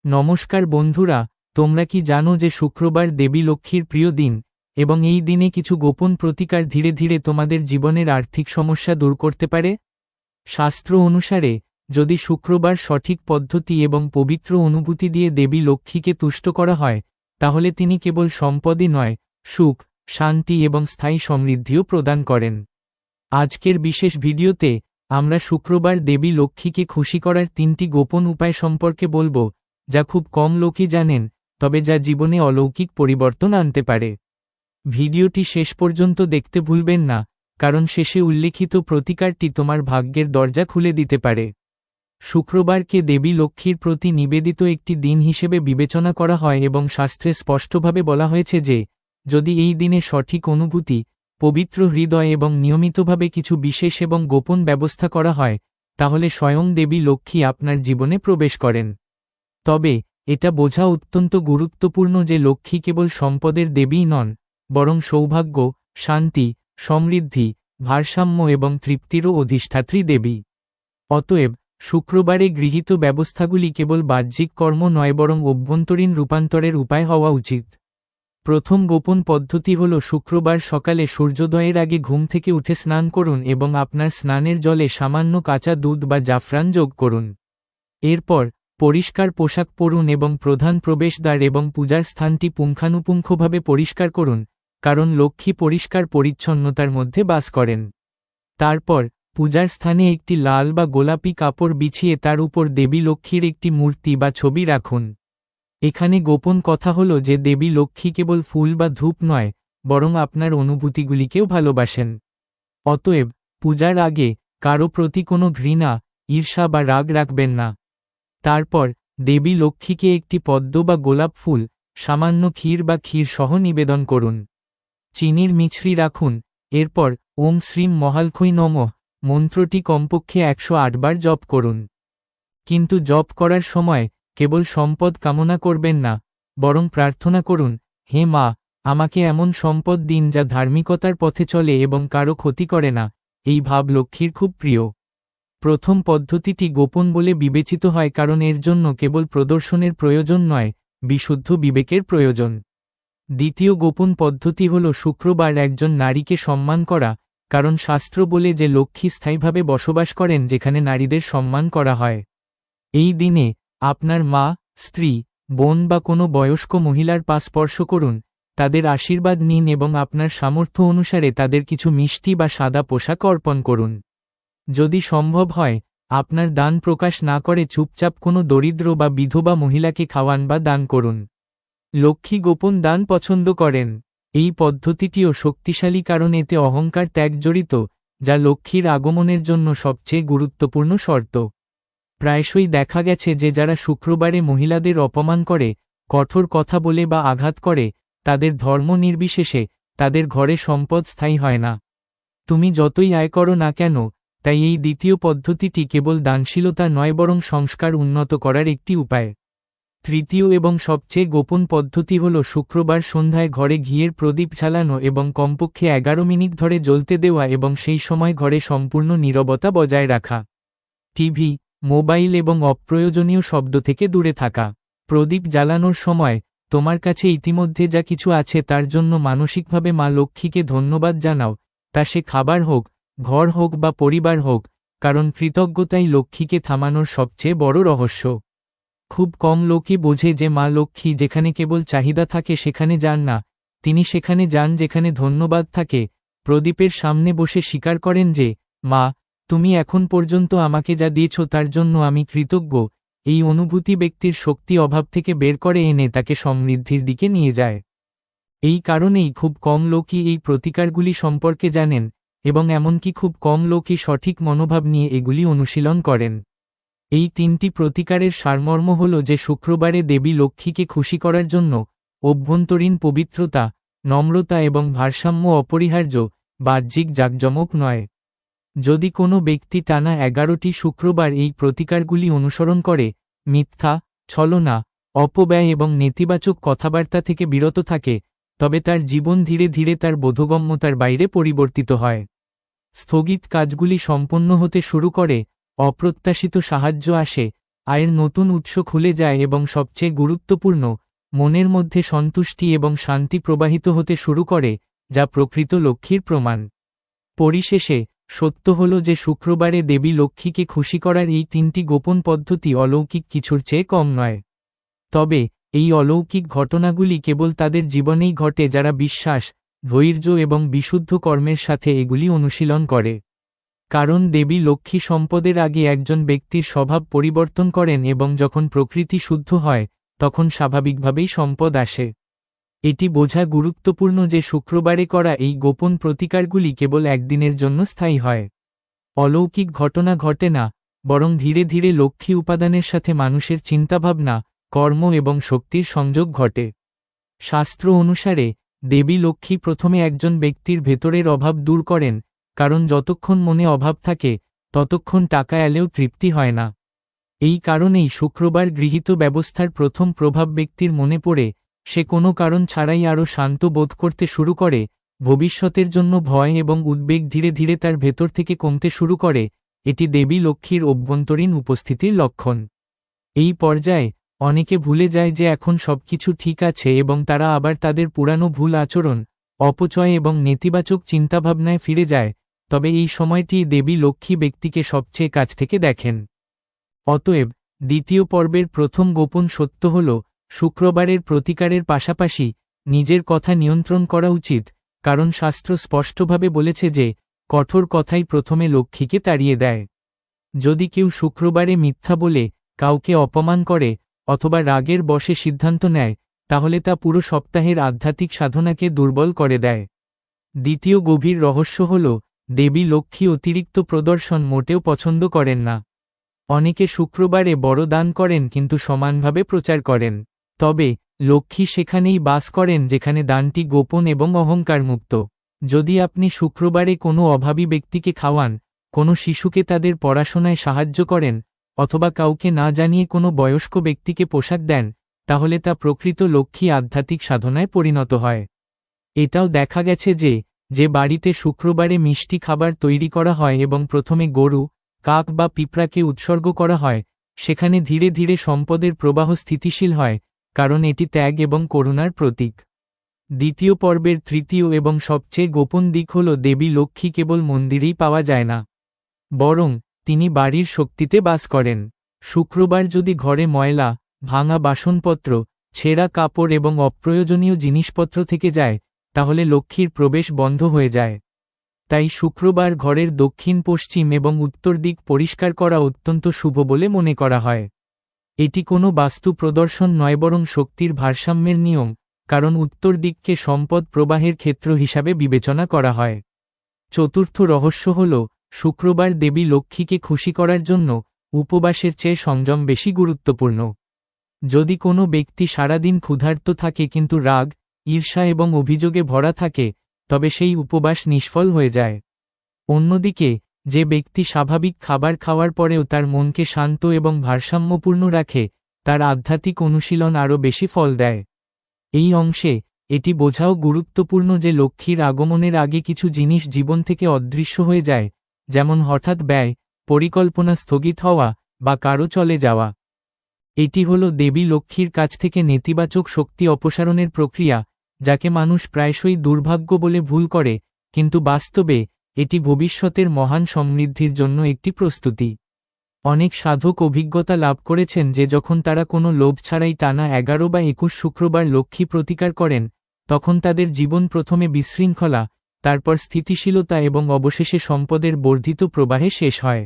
নমস্কার বন্ধুরা, তোমরা কি জানো যে শুক্রবার দেবী লক্ষ্মীর প্রিয় দিন এবং এই দিনে কিছু গোপন প্রতিকার ধীরে ধীরে তোমাদের জীবনের আর্থিক সমস্যা দূর করতে পারে? শাস্ত্র অনুসারে যদি শুক্রবার সঠিক পদ্ধতি এবং পবিত্র অনুভূতি দিয়ে দেবী লক্ষ্মীকে তুষ্ট করা হয়, তাহলে তিনি কেবল সম্পদই নয়, সুখ, শান্তি এবং স্থায়ী সমৃদ্ধিও প্রদান করেন। আজকের বিশেষ ভিডিওতে আমরা শুক্রবার দেবী লক্ষ্মীকে খুশি করার 3টি গোপন উপায় সম্পর্কে বলবো, যা খুব কম লোকই জানেন, তবে যা জীবনে অলৌকিক পরিবর্তন আনতে পারে। ভিডিওটি শেষ পর্যন্ত দেখতে ভুলবেন না, কারণ শেষে উল্লেখিত প্রতিকারটি তোমার ভাগ্যের দরজা খুলে দিতে পারে। শুক্রবারকে দেবী লক্ষ্মীর প্রতি নিবেদিত একটি দিন হিসেবে বিবেচনা করা হয় এবং শাস্ত্রে স্পষ্টভাবে বলা হয়েছে যে, যদি এই দিনে সঠিক অনুভূতি, পবিত্র হৃদয় এবং নিয়মিতভাবে কিছু বিশেষ এবং গোপন ব্যবস্থা করা হয়, তাহলে স্বয়ং দেবী লক্ষ্মী আপনার জীবনে প্রবেশ করেন। তবে এটা বোঝা অত্যন্ত গুরুত্বপূর্ণ যে লক্ষ্মী কেবল সম্পদের দেবীই নন, বরং সৌভাগ্য, শান্তি, সমৃদ্ধি, ভারসাম্য এবং তৃপ্তিরও অধিষ্ঠাত্রী দেবী। অতএব শুক্রবারে গৃহীত ব্যবস্থাগুলি কেবল বাহ্যিক কর্ম নয়, বরং অভ্যন্তরীণ রূপান্তরের উপায় হওয়া উচিত। প্রথম গোপন পদ্ধতি হল শুক্রবার সকালে সূর্যোদয়ের আগে ঘুম থেকে উঠে স্নান করুন এবং আপনার স্নানের জলে সামান্য কাঁচা দুধ বা জাফরান যোগ করুন। এরপর পরিষ্কার পোশাক পরুন এবং প্রধান প্রবেশদ্বার এবং পূজার স্থানটি পুঙ্খানুপুঙ্খভাবে পরিষ্কার করুন, কারণ লক্ষ্মী পরিষ্কার পরিচ্ছন্নতার মধ্যে বাস করেন। তারপর পূজার স্থানে একটি লাল বা গোলাপি কাপড় বিছিয়ে তার উপর দেবী লক্ষ্মীর একটি মূর্তি বা ছবি রাখুন। এখানে গোপন কথা হল যে দেবী লক্ষ্মী কেবল ফুল বা ধূপ নয়, বরং আপনার অনুভূতিগুলিকেও ভালোবাসেন। অতএব পূজার আগে কারো প্রতি কোনো ঘৃণা, ঈর্ষা বা রাগ রাখবেন না। তারপর দেবী লক্ষ্মীকে একটি পদ্ম বা গোলাপ ফুল, সামান্য ক্ষীর বা ক্ষীর সহ নিবেদন করুন। চিনির মিছরি রাখুন। এরপর ওম শ্রীম মহালক্ষ্মী নমঃ মন্ত্রটি কমপক্ষে 108 বার জপ করুন। কিন্তু জপ করার সময় কেবল সম্পদ কামনা করবেন না, বরং প্রার্থনা করুন, হে মা, আমাকে এমন সম্পদ দিন যা ধার্মিকতার পথে চলে এবং কারো ক্ষতি করে না। এই ভাব লক্ষ্মীর খুব প্রিয়। প্রথম পদ্ধতিটি গোপন বলে বিবেচিত হয় কারণ এর জন্য কেবল প্রদর্শনের প্রয়োজন নয়, বিশুদ্ধ বিবেকের প্রয়োজন। দ্বিতীয় গোপন পদ্ধতি হল শুক্রবার একজন নারীকে সম্মান করা, কারণ শাস্ত্র বলে যে লক্ষ্মী স্থায়ীভাবে বসবাস করেন যেখানে নারীদের সম্মান করা হয়। এই দিনে আপনার মা, স্ত্রী, বোন বা কোনো বয়স্ক মহিলার পা স্পর্শ করুন, তাদের আশীর্বাদ নিন এবং আপনার সামর্থ্য অনুসারে তাদের কিছু মিষ্টি বা সাদা পোশাক অর্পণ করুন। যদি সম্ভব হয়, আপনার দান প্রকাশ না করে চুপচাপ কোনো দরিদ্র বা বিধবা মহিলাকে খাওয়ান বা দান করুন। লক্ষ্মী গোপন দান পছন্দ করেন। এই পদ্ধতিটিও শক্তিশালী কারণ এতে অহংকার ত্যাগ জড়িত, যা লক্ষ্মীর আগমনের জন্য সবচেয়ে গুরুত্বপূর্ণ শর্ত। প্রায়শই দেখা গেছে যে যারা শুক্রবারে মহিলাদের অপমান করে, কঠোর কথা বলে বা আঘাত করে, তাদের ধর্ম নির্বিশেষে তাদের ঘরে সম্পদ স্থায়ী হয় না। তুমি যতই আয় করো না কেন, তাই এই দ্বিতীয় পদ্ধতিটি কেবল দানশীলতা নয়, বরং সংস্কার উন্নত করার একটি উপায়। তৃতীয় এবং সবচেয়ে গোপন পদ্ধতি হল শুক্রবার সন্ধ্যায় ঘরে ঘিয়ের প্রদীপ জ্বালানো এবং কমপক্ষে 11 মিনিট ধরে জ্বলতে দেওয়া এবং সেই সময় ঘরে সম্পূর্ণ নীরবতা বজায় রাখা। টিভি, মোবাইল এবং অপ্রয়োজনীয় শব্দ থেকে দূরে থাকা। প্রদীপ জ্বালানোর সময় তোমার কাছে ইতিমধ্যে যা কিছু আছে তার জন্য মানসিকভাবে মা লক্ষ্মীকে ধন্যবাদ জানাও, তা সে খাবার হোক, ঘর হোক বা পরিবার হোক, কারণ কৃতজ্ঞতাই লক্ষ্মীকে থামানোর সবচেয়ে বড় রহস্য। খুব কম লোকই বোঝে যে মা লক্ষ্মী যেখানে কেবল চাহিদা থাকে সেখানে যান না, তিনি সেখানে যান যেখানে ধন্যবাদ থাকে। প্রদীপের সামনে বসে স্বীকার করেন যে, মা, তুমি এখন পর্যন্ত আমাকে যা দিয়েছ তার জন্য আমি কৃতজ্ঞ। এই অনুভূতি ব্যক্তির শক্তি অভাব থেকে বের করে এনে তাকে সমৃদ্ধির দিকে নিয়ে যায়। এই কারণেই খুব কম লোকই এই প্রতিকারগুলি সম্পর্কে জানেন, এবং এমনকি খুব কম লোকই সঠিক মনোভাব নিয়ে এগুলি অনুশীলন করেন। এই 3টি প্রতিকারের সারমর্ম হল যে শুক্রবারে দেবী লক্ষ্মীকে খুশি করার জন্য অভ্যন্তরীণ পবিত্রতা, নম্রতা এবং ভারসাম্য অপরিহার্য, বাহ্যিক জাঁকজমক নয়। যদি কোনো ব্যক্তি টানা 11টি শুক্রবার এই প্রতিকারগুলি অনুসরণ করে, মিথ্যা, ছলনা, অপব্যয় এবং নেতিবাচক কথাবার্তা থেকে বিরত থাকে, তবে তার জীবন ধীরে ধীরে তার বোধগম্যতার বাইরে পরিবর্তিত হয়। স্থগিত কাজগুলি সম্পন্ন হতে শুরু করে, অপ্রত্যাশিত সাহায্য আসে, আয়ের নতুন উৎস খুলে যায় এবং সবচেয়ে গুরুত্বপূর্ণ, মনের মধ্যে সন্তুষ্টি এবং শান্তি প্রবাহিত হতে শুরু করে, যা প্রকৃত লক্ষ্মীর প্রমাণ। পরিশেষে সত্য হল যে শুক্রবারে দেবী লক্ষ্মীকে খুশি করার এই 3টি গোপন পদ্ধতি অলৌকিক কিছুর চেয়ে কম নয়। তবে এই অলৌকিক ঘটনাগুলি কেবল তাদের জীবনেই ঘটে যারা বিশ্বাস, ধৈর্য এবং বিশুদ্ধ কর্মের সাথে এগুলি অনুশীলন করে। কারণ দেবী লক্ষ্মী সম্পদের আগে একজন ব্যক্তির স্বভাব পরিবর্তন করেন এবং যখন প্রকৃতি শুদ্ধ হয়, তখন স্বাভাবিকভাবেই সম্পদ আসে। এটি বোঝা গুরুত্বপূর্ণ যে শুক্রবারে করা এই গোপন প্রতিকারগুলি কেবল একদিনের জন্য স্থায়ী হয়। অলৌকিক ঘটনা ঘটে না, বরং ধীরে ধীরে লক্ষ্মী উপাদানের সাথে মানুষের চিন্তাভাবনা, কর্ম এবং শক্তির সংযোগ ঘটে। শাস্ত্র অনুসারে দেবী লক্ষ্মী প্রথমে একজন ব্যক্তির ভেতরের অভাব দূর করেন, কারণ যতক্ষণ মনে অভাব থাকে, ততক্ষণ টাকা এলেও তৃপ্তি হয় না। এই কারণেই শুক্রবার গৃহীত ব্যবস্থার প্রথম প্রভাব ব্যক্তির মনে পড়ে, সে কোনো কারণ ছাড়াই আরও শান্ত বোধ করতে শুরু করে, ভবিষ্যতের জন্য ভয় এবং উদ্বেগ ধীরে ধীরে তার ভেতর থেকে কমতে শুরু করে। এটি দেবী লক্ষ্মীর অভ্যন্তরীণ উপস্থিতির লক্ষণ। এই পর্যায়ে অনেকে ভুলে যায় যে এখন সবকিছু ঠিক আছে এবং তারা আবার তাদের পুরানো ভুল আচরণ, অপচয় এবং নেতিবাচক চিন্তাভাবনায় ফিরে যায়। তবে এই সময়টি দেবী লক্ষ্মী ব্যক্তিকে সবচেয়ে কাছ থেকে দেখেন। অতএব দ্বিতীয় পর্বের প্রথম গোপন সত্য হল, শুক্রবারের প্রতিকারের পাশাপাশি নিজের কথা নিয়ন্ত্রণ করা উচিত, কারণ শাস্ত্র স্পষ্টভাবে বলেছে যে কঠোর কথাই প্রথমে লক্ষ্মীকে তাড়িয়ে দেয়। যদি কেউ শুক্রবারে মিথ্যা বলে, কাউকে অপমান করে অথবা রাগের বশে সিদ্ধান্ত নেয়, তাহলে তা পুরো সপ্তাহের আধ্যাত্মিক সাধনাকে দুর্বল করে দেয়। দ্বিতীয় গভীর রহস্য হল, দেবী লক্ষ্মী অতিরিক্ত প্রদর্শন মোটেও পছন্দ করেন না। অনেকে শুক্রবারে বড় দান করেন কিন্তু সমানভাবে প্রচার করেন। তবে লক্ষ্মী সেখানেই বাস করেন যেখানে দানটি গোপন এবং অহংকারমুক্ত। যদি আপনি শুক্রবারে কোনো অভাবী ব্যক্তিকে খাওয়ান, কোনো শিশুকে তাদের পড়াশোনায় সাহায্য করেন, অথবা কাউকে না জানিয়ে কোনো বয়স্ক ব্যক্তিকে পোশাক দেন, তাহলে তা প্রকৃত লক্ষ্মী আধ্যাত্মিক সাধনায় পরিণত হয়। এটাও দেখা গেছে যে বাড়িতে শুক্রবারে মিষ্টি খাবার তৈরি করা হয় এবং প্রথমে গরু, কাক বা পিঁপড়াকে উৎসর্গ করা হয়, সেখানে ধীরে ধীরে সম্পদের প্রবাহ স্থিতিশীল হয়, কারণ এটি ত্যাগ এবং করুণার প্রতীক। দ্বিতীয় পর্বের তৃতীয় এবং সবচেয়ে গোপন দিক হল, দেবী লক্ষ্মী কেবল মন্দিরেই পাওয়া যায় না, বরং তিনি বাড়ির শক্তিতে বাস করেন। শুক্রবার যদি ঘরে ময়লা, ভাঙা বাসনপত্র, ছেঁড়া কাপড় এবং অপ্রয়োজনীয় জিনিসপত্র থেকে যায়, তাহলে লক্ষ্মীর প্রবেশ বন্ধ হয়ে যায়। তাই শুক্রবার ঘরের দক্ষিণ, পশ্চিম এবং উত্তর দিক পরিষ্কার করা অত্যন্ত শুভ বলে মনে করা হয়। এটি কোনো বাস্তু প্রদর্শন নয়, বরং শক্তির ভারসাম্যের নিয়ম, কারণ উত্তর দিককে সম্পদ প্রবাহের ক্ষেত্র হিসাবে বিবেচনা করা হয়। চতুর্থ রহস্য হল, শুক্রবার দেবী লক্ষ্মীকে খুশি করার জন্য উপবাসের চেয়ে সংযম বেশি গুরুত্বপূর্ণ। যদি কোনো ব্যক্তি সারাদিন ক্ষুধার্ত থাকে কিন্তু রাগ, ঈর্ষা এবং অভিযোগে ভরা থাকে, তবে সেই উপবাস নিষ্ফল হয়ে যায়। অন্যদিকে যে ব্যক্তি স্বাভাবিক খাবার খাওয়ার পরেও তার মনকে শান্ত এবং ভারসাম্যপূর্ণ রাখে, তার আধ্যাত্মিক অনুশীলন আরও বেশি ফল দেয়। এই অংশে এটি বোঝাও গুরুত্বপূর্ণ যে লক্ষ্মীর আগমনের আগে কিছু জিনিস জীবন থেকে অদৃশ্য হয়ে যায়, যেমন হঠাৎ ব্যয়, পরিকল্পনা স্থগিত হওয়া বা কারো চলে যাওয়া। এটি হল দেবী লক্ষ্মীর কাছ থেকে নেতিবাচক শক্তি অপসারণের প্রক্রিয়া, যাকে মানুষ প্রায়শই দুর্ভাগ্য বলে ভুল করে, কিন্তু বাস্তবে এটি ভবিষ্যতের মহান সমৃদ্ধির জন্য একটি প্রস্তুতি। অনেক সাধক অভিজ্ঞতা লাভ করেছেন যে যখন তারা কোনো লোভ ছাড়াই টানা 11 বা 21 শুক্রবার লক্ষ্মী প্রতিকার করেন, তখন তাদের জীবন প্রথমে বিশৃঙ্খলা, তারপর স্থিতিশীলতা এবং অবশেষে সম্পদের বর্ধিত প্রবাহে শেষ হয়।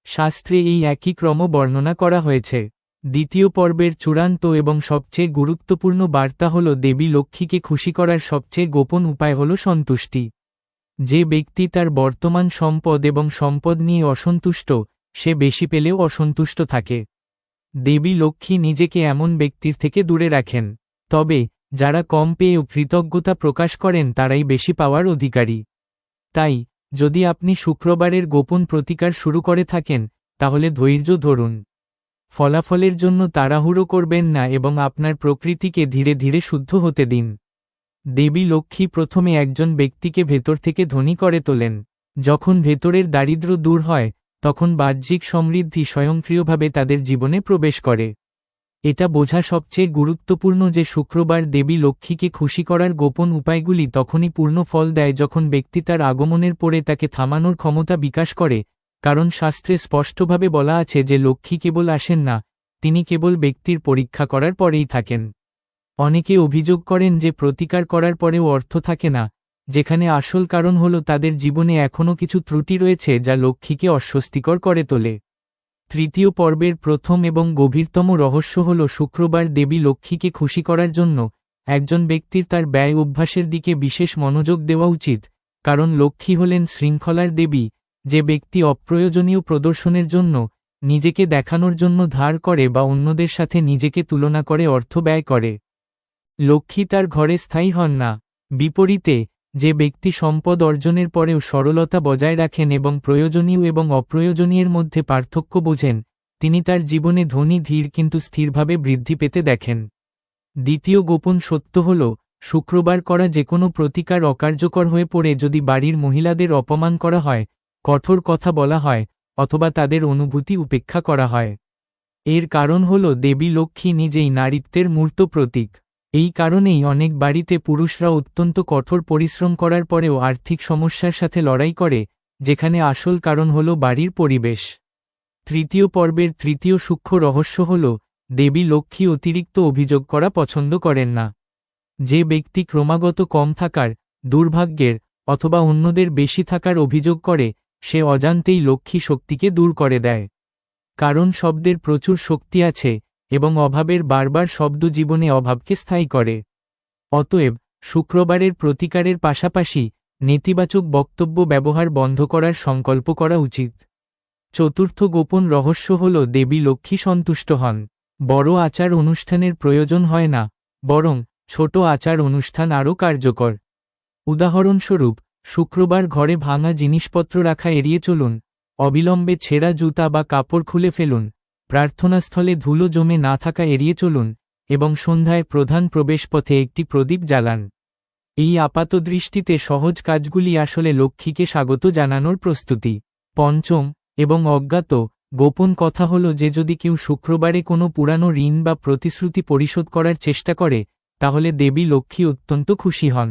শাস্ত্রে এই একই ক্রম বর্ণনা করা হয়েছে। দ্বিতীয় পর্বের চূড়ান্ত এবং সবচেয়ে গুরুত্বপূর্ণ বার্তা হল, দেবী লক্ষ্মীকে খুশি করার সবচেয়ে গোপন উপায় হল সন্তুষ্টি। যে ব্যক্তি তার বর্তমান সম্পদ এবং সম্পদ নিয়ে অসন্তুষ্ট, সে বেশি পেলেও অসন্তুষ্ট থাকে। দেবী লক্ষ্মী নিজেকে এমন ব্যক্তির থেকে দূরে রাখেন। তবে যারা কম পেয়েও কৃতজ্ঞতা প্রকাশ করেন তারাই বেশি পাওয়ার অধিকারী। তাই যদি আপনি শুক্রবারের গোপন প্রতিকার শুরু করে থাকেন, তাহলে ধৈর্য ধরুন। ফলাফলের জন্য তাড়াহুড়ো করবেন না এবং আপনার প্রকৃতিকে ধীরে ধীরে শুদ্ধ হতে দিন। দেবী লক্ষ্মী প্রথমে একজন ব্যক্তিকে ভেতর থেকে ধনী করে তোলেন। যখন ভেতরের দারিদ্র্য দূর হয়, তখন বাহ্যিক সমৃদ্ধি স্বয়ংক্রিয়ভাবে তাদের জীবনে প্রবেশ করে। এটা বোঝা সবচেয়ে গুরুত্বপূর্ণ যে শুক্রবার দেবী লক্ষ্মীকে খুশি করার গোপন উপায়গুলি তখনই পূর্ণ ফল দেয় যখন ব্যক্তি তার আগমনের পরে তাকে থামানোর ক্ষমতা বিকাশ করে, কারণ শাস্ত্রে স্পষ্টভাবে বলা আছে যে লক্ষ্মী কেবল আসেন না, তিনি কেবল ব্যক্তির পরীক্ষা করার পরেই থাকেন। অনেকে অভিযোগ করেন যে প্রতিকার করার পরেও অর্থ থাকে না, যেখানে আসল কারণ হল তাদের জীবনে এখনও কিছু ত্রুটি রয়েছে যা লক্ষ্মীকে অস্বস্তিকর করে তোলে। তৃতীয় পর্বের প্রথম এবং গভীরতম রহস্য হল শুক্রবার দেবী লক্ষ্মীকে খুশি করার জন্য একজন ব্যক্তির তার ব্যয় অভ্যাসের দিকে বিশেষ মনোযোগ দেওয়া উচিত, কারণ লক্ষ্মী হলেন শৃঙ্খলার দেবী। যে ব্যক্তি অপ্রয়োজনীয় প্রদর্শনের জন্য, নিজেকে দেখানোর জন্য ধার করে বা অন্যদের সাথে নিজেকে তুলনা করে অর্থ ব্যয় করে, লক্ষ্মী তার ঘরে স্থায়ী হন না। বিপরীতে, যে ব্যক্তি সম্পদ অর্জনের পরেও সরলতা বজায় রাখেন এবং প্রয়োজনীয় এবং অপ্রয়োজনীয়ের মধ্যে পার্থক্য বোঝেন, তিনি তার জীবনে ধনী ধীর কিন্তু স্থিরভাবে বৃদ্ধি পেতে দেখেন। দ্বিতীয় গোপন সত্য হল, শুক্রবার করা যেকোনো প্রতিকার অকার্যকর হয়ে পড়ে যদি বাড়ির মহিলাদের অপমান করা হয়, কঠোর কথা বলা হয়, অথবা তাদের অনুভূতি উপেক্ষা করা হয়। এর কারণ হল দেবী লক্ষ্মী নিজেই নারীত্বের মূর্ত প্রতীক। এই কারণেই অনেক বাড়িতে পুরুষরা অত্যন্ত কঠোর পরিশ্রম করার পরেও আর্থিক সমস্যার সাথে লড়াই করে, যেখানে আসল কারণ হল বাড়ির পরিবেশ। তৃতীয় পর্বের তৃতীয় সূক্ষ্ম রহস্য হল, দেবী লক্ষ্মী অতিরিক্ত অভিযোগ করা পছন্দ করেন না। যে ব্যক্তি ক্রমাগত কম থাকার, দুর্ভাগ্যের, অথবা অন্যদের বেশি থাকার অভিযোগ করে, সে অজান্তেই লক্ষ্মী শক্তিকে দূর করে দেয়। কারণ শব্দের প্রচুর শক্তি আছে, এবং অভাবের বারবার শব্দ জীবনে অভাবকে স্থায়ী করে। অতএব, শুক্রবারের প্রতিকারের পাশাপাশি নেতিবাচক বক্তব্য ব্যবহার বন্ধ করার সংকল্প করা উচিত। চতুর্থ গোপন রহস্য হল দেবী লক্ষ্মী সন্তুষ্ট হন। বড় আচার অনুষ্ঠানের প্রয়োজন হয় না, বরং ছোট আচার অনুষ্ঠান আরও কার্যকর। উদাহরণস্বরূপ, শুক্রবার ঘরে ভাঙা জিনিসপত্র রাখা এড়িয়ে চলুন, অবিলম্বে ছেঁড়া জুতা বা কাপড় খুলে ফেলুন, প্রার্থনাস্থলে ধুলো জমে না থাকা এড়িয়ে চলুন, এবং সন্ধ্যায় প্রধান প্রবেশপথে একটি প্রদীপ জ্বালান। এই আপাতদৃষ্টিতে সহজ কাজগুলি আসলে লক্ষ্মীকে স্বাগত জানানোর প্রস্তুতি। পঞ্চম এবং অজ্ঞাত গোপন কথা হল যে যদি কেউ শুক্রবারে কোনো পুরানো ঋণ বা প্রতিশ্রুতি পরিশোধ করার চেষ্টা করে, তাহলে দেবী লক্ষ্মী অত্যন্ত খুশি হন।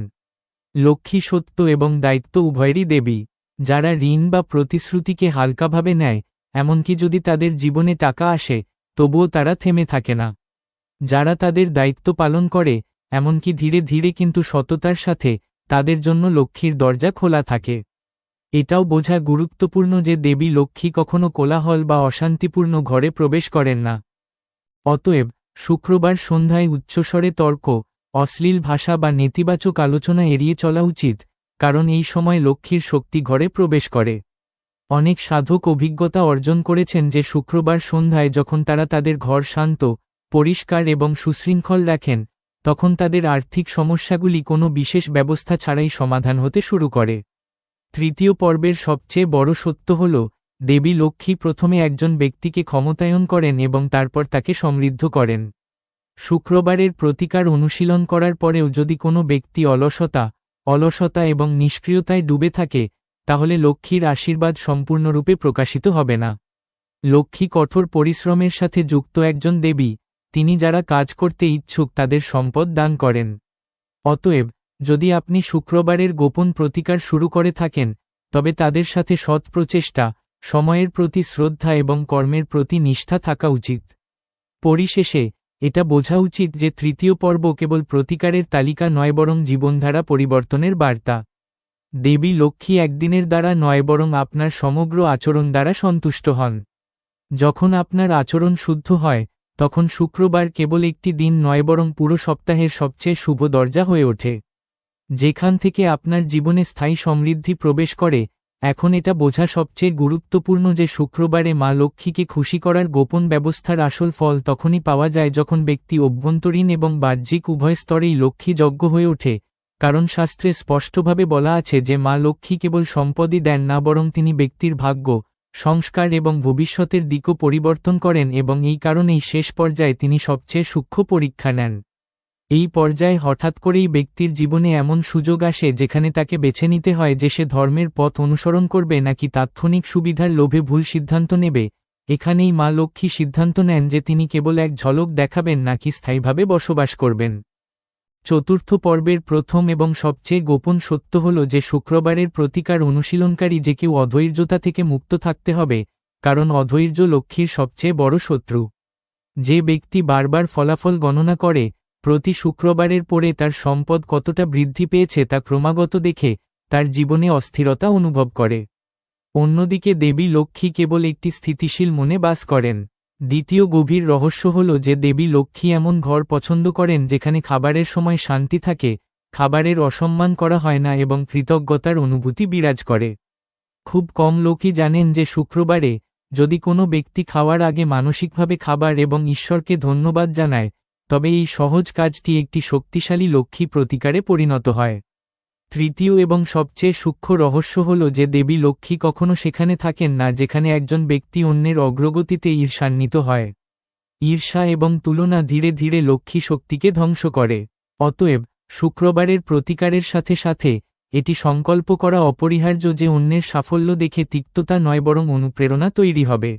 লক্ষ্মী সত্য এবং দায়িত্ব উভয়েরই দেবী। যারা ঋণ বা প্রতিশ্রুতিকে হালকাভাবে নেয়, এমনকি যদি তাদের জীবনে টাকা আসে, তবুও তারা থেমে থাকে না। যারা তাদের দায়িত্ব পালন করে, এমনকি ধীরে ধীরে কিন্তু সততার সাথে, তাদের জন্য লক্ষ্মীর দরজা খোলা থাকে। এটাও বোঝা গুরুত্বপূর্ণ যে দেবী লক্ষ্মী কখনো কোলাহল বা অশান্তিপূর্ণ ঘরে প্রবেশ করেন না। অতএব, শুক্রবার সন্ধ্যায় উচ্চস্বরে তর্ক, অশ্লীল ভাষা বা নেতিবাচক আলোচনা এড়িয়ে চলা উচিত, কারণ এই সময় লক্ষ্মীর শক্তি ঘরে প্রবেশ করে। অনেক সাধক অভিজ্ঞতা অর্জন করেছেন যে শুক্রবার সন্ধ্যায় যখন তারা তাদের ঘর শান্ত, পরিষ্কার এবং সুশৃঙ্খল রাখেন, তখন তাদের আর্থিক সমস্যাগুলি কোনো বিশেষ ব্যবস্থা ছাড়াই সমাধান হতে শুরু করে। তৃতীয় পর্বের সবচেয়ে বড় সত্য হল, দেবী লক্ষ্মী প্রথমে একজন ব্যক্তিকে ক্ষমতায়ন করেন এবং তারপর তাকে সমৃদ্ধ করেন। শুক্রবারের প্রতিকার অনুশীলন করার পরেও যদি কোনো ব্যক্তি অলসতা এবং নিষ্ক্রিয়তায় ডুবে থাকে, তাহলে লক্ষ্মীর আশীর্বাদ সম্পূর্ণরূপে প্রকাশিত হবে না। লক্ষ্মী কঠোর পরিশ্রমের সাথে যুক্ত একজন দেবী, তিনি যারা কাজ করতে ইচ্ছুক তাদের সম্পদ দান করেন। অতএব, যদি আপনি শুক্রবারের গোপন প্রতিকার শুরু করে থাকেন, তবে তাদের সাথে সৎ প্রচেষ্টা, সময়ের প্রতি শ্রদ্ধা এবং কর্মের প্রতি নিষ্ঠা থাকা উচিত। পরিশেষে, এটা বোঝা উচিত যে তৃতীয় পর্ব কেবল প্রতিকারের তালিকা নয় বরং জীবনধারা পরিবর্তনের বার্তা। দেবী লক্ষ্মী একদিনের দ্বারা নয় বরং আপনার সমগ্র আচরণ দ্বারা সন্তুষ্ট হন। যখন আপনার আচরণ শুদ্ধ হয়, তখন শুক্রবার কেবল একটি দিন নয় বরং পুরো সপ্তাহের সবচেয়ে শুভ দরজা হয়ে ওঠে, যেখান থেকে আপনার জীবনে স্থায়ী সমৃদ্ধি প্রবেশ করে। এখন এটা বোঝা সবচেয়ে গুরুত্বপূর্ণ যে শুক্রবারে মা লক্ষ্মীকে খুশি করার গোপন ব্যবস্থার আসল ফল তখনই পাওয়া যায় যখন ব্যক্তি অভ্যন্তরীণ এবং বাহ্যিক উভয় স্তরেই লক্ষ্মী যজ্ঞ হয়ে ওঠে, কারণ শাস্ত্রে স্পষ্টভাবে বলা আছে যে মা লক্ষ্মী কেবল সম্পদই দেন না বরং তিনি ব্যক্তির ভাগ্য, সংস্কার এবং ভবিষ্যতের দিকও পরিবর্তন করেন এবং এই কারণেই শেষ পর্যায়ে তিনি সবচেয়ে সূক্ষ্ম পরীক্ষা নেন। এই পর্যায়ে হঠাৎ করেই ব্যক্তির জীবনে এমন সুযোগ আসে যেখানে তাকে বেছে নিতে হয় যে সে ধর্মের পথ অনুসরণ করবে নাকি তাৎক্ষণিক সুবিধার লোভে ভুল সিদ্ধান্ত নেবে। এখানেই মা লক্ষ্মী সিদ্ধান্ত নেন যে তিনি কেবল এক ঝলক দেখাবেন নাকি স্থায়ীভাবে বসবাস করবেন। চতুর্থ পর্বের প্রথম এবং সবচেয়ে গোপন সত্য হল যে শুক্রবারের প্রতিকার অনুশীলনকারী যে কেউ অধৈর্যতা থেকে মুক্ত থাকতে হবে, কারণ অধৈর্য লক্ষ্মীর সবচেয়ে বড় শত্রু। যে ব্যক্তি বারবার ফলাফল গণনা করে, প্রতি শুক্রবারের পরে তার সম্পদ কতটা বৃদ্ধি পেয়েছে তা ক্রমাগত দেখে, তার জীবনে অস্থিরতা অনুভব করে। অন্যদিকে দেবী লক্ষ্মী কেবল একটি স্থিতিশীল মনে বাস করেন। দ্বিতীয় গভীর রহস্য হল যে দেবী লক্ষ্মী এমন ঘর পছন্দ করেন যেখানে খাবারের সময় শান্তি থাকে, খাবারের অসম্মান করা হয় না এবং কৃতজ্ঞতার অনুভূতি বিরাজ করে। খুব কম লোকই জানেন যে শুক্রবারে যদি কোনো ব্যক্তি খাওয়ার আগে মানসিকভাবে খাবার এবং ঈশ্বরকে ধন্যবাদ জানায়, তবে এই সহজ কাজটি একটি শক্তিশালী লক্ষ্মী প্রতিকারে পরিণত হয়। তৃতীয় এবং সবচেয়ে সূক্ষ্ম রহস্য হল যে দেবী লক্ষ্মী কখনো সেখানে থাকেন না যেখানে একজন ব্যক্তি অন্যের অগ্রগতিতে ঈর্ষান্বিত হয়। ঈর্ষা এবং তুলনা ধীরে ধীরে লক্ষ্মী শক্তিকে ধ্বংস করে। অতএব শুক্রবারের প্রতিকারের সাথে সাথে এটি সংকল্প করা অপরিহার্য যে অন্যের সাফল্য দেখে তিক্ততা নয় বরং অনুপ্রেরণা তৈরি হবে।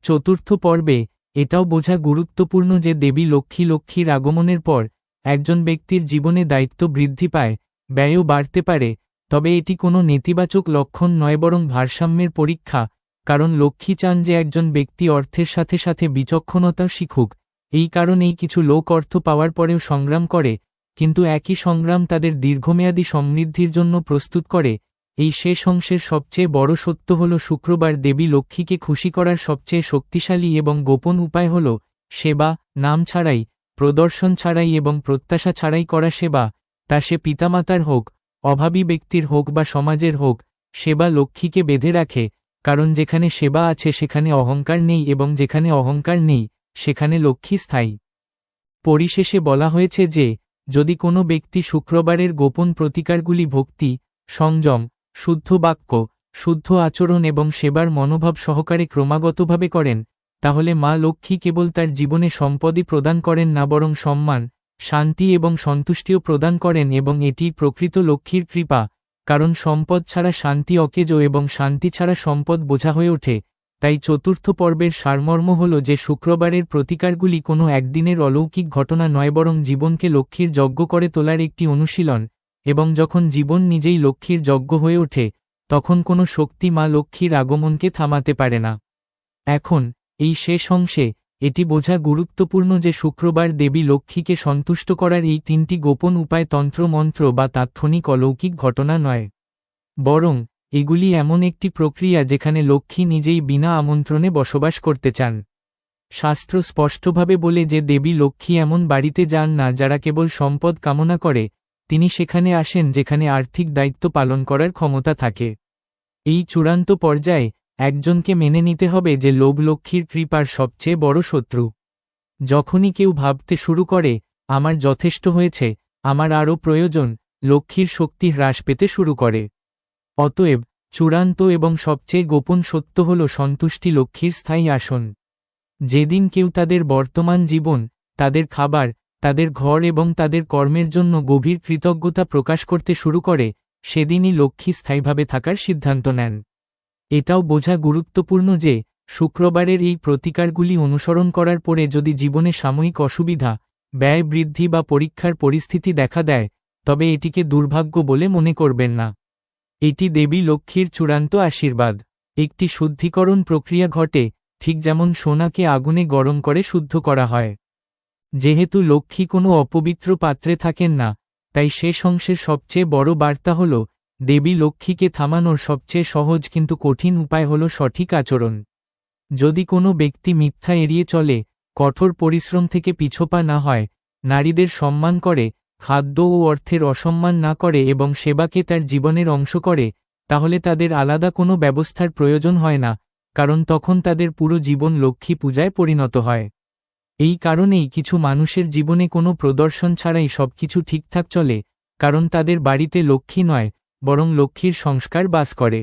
চতুর্থ পর্বে এটাও বোঝা গুরুত্বপূর্ণ যে দেবী লক্ষ্মীর আগমনের পর একজন ব্যক্তির জীবনে দায়িত্ব বৃদ্ধি পায়, ব্যয়ও বাড়তে পারে, তবে এটি কোনো নেতিবাচক লক্ষণ নয় বরং ভারসাম্যের পরীক্ষা, কারণ লক্ষ্মী চান যে একজন ব্যক্তি অর্থের সাথে সাথে বিচক্ষণতা শিখুক। এই কারণেই কিছু লোক অর্থ পাওয়ার পরেও সংগ্রাম করে, কিন্তু একই সংগ্রাম তাদের দীর্ঘমেয়াদী সমৃদ্ধির জন্য প্রস্তুত করে। এই শেষ অংশের সবচেয়ে বড় সত্য হল শুক্রবার দেবী লক্ষ্মীকে খুশি করার সবচেয়ে শক্তিশালী এবং গোপন উপায় হল সেবা, নাম ছাড়াই, প্রদর্শন ছাড়াই এবং প্রত্যাশা ছাড়াই করা সেবা, তা সে পিতামাতার হোক, অভাবী ব্যক্তির হোক বা সমাজের হোক। সেবা লক্ষ্মীকে বেঁধে রাখে, কারণ যেখানে সেবা আছে সেখানে অহংকার নেই এবং যেখানে অহংকার নেই সেখানে লক্ষ্মী স্থায়ী। পরিশেষে বলা হয়েছে যে যদি কোনো ব্যক্তি শুক্রবারের গোপন প্রতিকারগুলি ভক্তি, সংযম, শুদ্ধ বাক্য, শুদ্ধ আচরণ এবং সেবার মনোভাব সহকারে ক্রমাগতভাবে করেন, তাহলে মা লক্ষ্মী কেবল তার জীবনে সম্পদই প্রদান করেন না বরং সম্মান, শান্তি এবং সন্তুষ্টিও প্রদান করেন এবং এটিই প্রকৃত লক্ষ্মীর কৃপা, কারণ সম্পদ ছাড়া শান্তি অকেজো এবং শান্তি ছাড়া সম্পদ বোঝা হয়ে ওঠে। তাই চতুর্থ পর্বের সারমর্ম হল যে শুক্রবারের প্রতিকারগুলি কোনো একদিনের অলৌকিক ঘটনা নয় বরং জীবনকে লক্ষ্মীর যজ্ঞ করে তোলার একটি অনুশীলন, এবং যখন জীবন নিজেই লক্ষ্মীর যজ্ঞ হয়ে ওঠে তখন কোনো শক্তি মা লক্ষ্মীর আগমনকে থামাতে পারে না। এখন এই শেষ অংশে এটি বোঝা গুরুত্বপূর্ণ যে শুক্রবার দেবী লক্ষ্মীকে সন্তুষ্ট করার এই তিনটি গোপন উপায় তন্ত্রমন্ত্র বা তাৎক্ষণিক অলৌকিক ঘটনা নয়, বরং এগুলি এমন একটি প্রক্রিয়া যেখানে লক্ষ্মী নিজেই বিনা আমন্ত্রণে বসবাস করতে চান। শাস্ত্র স্পষ্টভাবে বলে যে দেবী লক্ষ্মী এমন বাড়িতে যান না যারা কেবল সম্পদ কামনা করে, তিনি সেখানে আসেন যেখানে আর্থিক দায়িত্ব পালন করার ক্ষমতা থাকে। এই চূড়ান্ত পর্যায়ে একজনকে মেনে নিতে হবে যে লোভ লক্ষ্মীর কৃপার সবচেয়ে বড় শত্রু। যখনই কেউ ভাবতে শুরু করে আমার যথেষ্ট হয়েছে, আমার আরও প্রয়োজন, লক্ষ্মীর শক্তি হ্রাস পেতে শুরু করে। অতএব চূড়ান্ত এবং সবচেয়ে গোপন সত্য হল সন্তুষ্টি লক্ষ্মীর স্থায়ী আসন। যেদিন কেউ তাদের বর্তমান জীবন, তাদের খাবার, তাদের ঘর এবং তাদের কর্মের জন্য গভীর কৃতজ্ঞতা প্রকাশ করতে শুরু করে, সেদিনই লক্ষ্মী স্থায়ীভাবে থাকার সিদ্ধান্ত নেন। এটাও বোঝা গুরুত্বপূর্ণ যে শুক্রবারের এই প্রতিকারগুলি অনুসরণ করার পরে যদি জীবনে সাময়িক অসুবিধা, ব্যয় বৃদ্ধি বা পরীক্ষার পরিস্থিতি দেখা দেয়, তবে এটিকে দুর্ভাগ্য বলে মনে করবেন না। এটি দেবী লক্ষ্মীর চূড়ান্ত আশীর্বাদ। একটি শুদ্ধিকরণ প্রক্রিয়া ঘটে, ঠিক যেমন সোনাকে আগুনে গরম করে শুদ্ধ করা হয়। যেহেতু লক্ষ্মী কোনো অপবিত্র পাত্রে থাকেন না, তাই শেষ অংশের সবচেয়ে বড় বার্তা হল দেবী লক্ষ্মীকে থামানোর সবচেয়ে সহজ কিন্তু কঠিন উপায় হল সঠিক আচরণ। যদি কোনো ব্যক্তি মিথ্যা এড়িয়ে চলে, কঠোর পরিশ্রম থেকে পিছপা না হয়, নারীদের সম্মান করে, খাদ্য ও অর্থের অসম্মান না করে এবং সেবাকে তার জীবনের অংশ করে, তাহলে তাদের আলাদা কোনো ব্যবস্থার প্রয়োজন হয় না, কারণ তখন তাদের পুরো জীবন লক্ষ্মী পূজায় পরিণত হয়। এই কারণেই কিছু মানুষের জীবনে কোনো প্রদর্শন ছাড়াই সবকিছু ঠিকঠাক চলে, কারণ তাদের বাড়িতে লক্ষ্মী নয়, বরং লক্ষ্মীর সংস্কার বাস করে।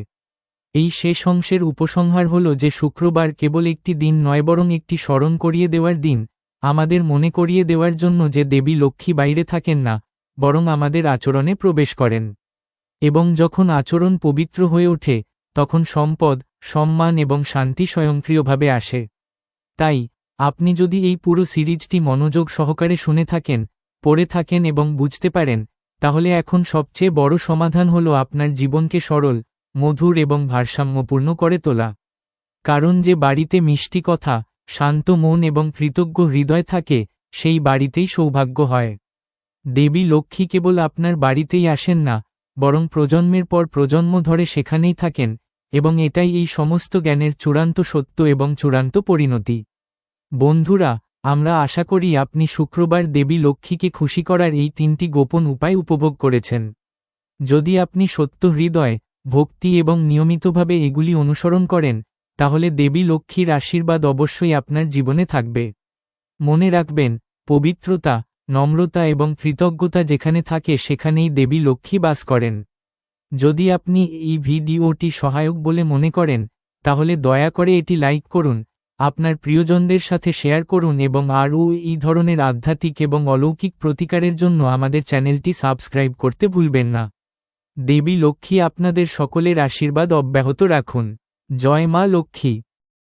এই শেষ অংশের উপসংহার হল যে শুক্রবার কেবল একটি দিন নয় বরং একটি স্মরণ করিয়ে দেওয়ার দিন, আমাদের মনে করিয়ে দেওয়ার জন্য যে দেবী লক্ষ্মী বাইরে থাকেন না, বরং আমাদের আচরণে প্রবেশ করেন। এবং যখন আচরণ পবিত্র হয়ে ওঠে, তখন সম্পদ, সম্মান এবং শান্তি স্বয়ংক্রিয়ভাবে আসে। তাই আপনি যদি এই পুরো সিরিজটি মনোযোগ সহকারে শুনে থাকেন, পড়ে থাকেন এবং বুঝতে পারেন, তাহলে এখন সবচেয়ে বড় সমাধান হলো আপনার জীবনকে সরল, মধুর এবং ভারসাম্যপূর্ণ করে তোলা। কারণ যে বাড়িতে মিষ্টি কথা, শান্ত মন এবং কৃতজ্ঞ হৃদয় থাকে, সেই বাড়িতেই সৌভাগ্য হয়। দেবী লক্ষ্মী কেবল আপনার বাড়িতেই আসেন না, বরং প্রজন্মের পর প্রজন্ম ধরে সেখানেই থাকেন, এবং এটাই এই সমস্ত জ্ঞানের চূড়ান্ত সত্য এবং চূড়ান্ত পরিণতি। বন্ধুরা, আমরা আশা করি আপনি শুক্রবার দেবী লক্ষ্মীকে খুশি করার এই 3টি গোপন উপায় উপভোগ করেছেন। যদি আপনি সত্য হৃদয়, ভক্তি এবং নিয়মিতভাবে এগুলি অনুসরণ করেন, তাহলে দেবী লক্ষ্মীর আশীর্বাদ অবশ্যই আপনার জীবনে থাকবে। মনে রাখবেন, পবিত্রতা, নম্রতা এবং কৃতজ্ঞতা যেখানে থাকে সেখানেই দেবী লক্ষ্মী বাস করেন। যদি আপনি এই ভিডিওটি সহায়ক বলে মনে করেন, তাহলে দয়া করে এটি লাইক করুন, আপনার প্রিয়জনদের সাথে শেয়ার করুন এবং আরও এই ধরনের আধ্যাত্মিক এবং অলৌকিক প্রতিকারের জন্য আমাদের চ্যানেলটি সাবস্ক্রাইব করতে ভুলবেন না। দেবী লক্ষ্মী আপনাদের সকলের আশীর্বাদ অব্যাহত রাখুন। জয় মা লক্ষ্মী।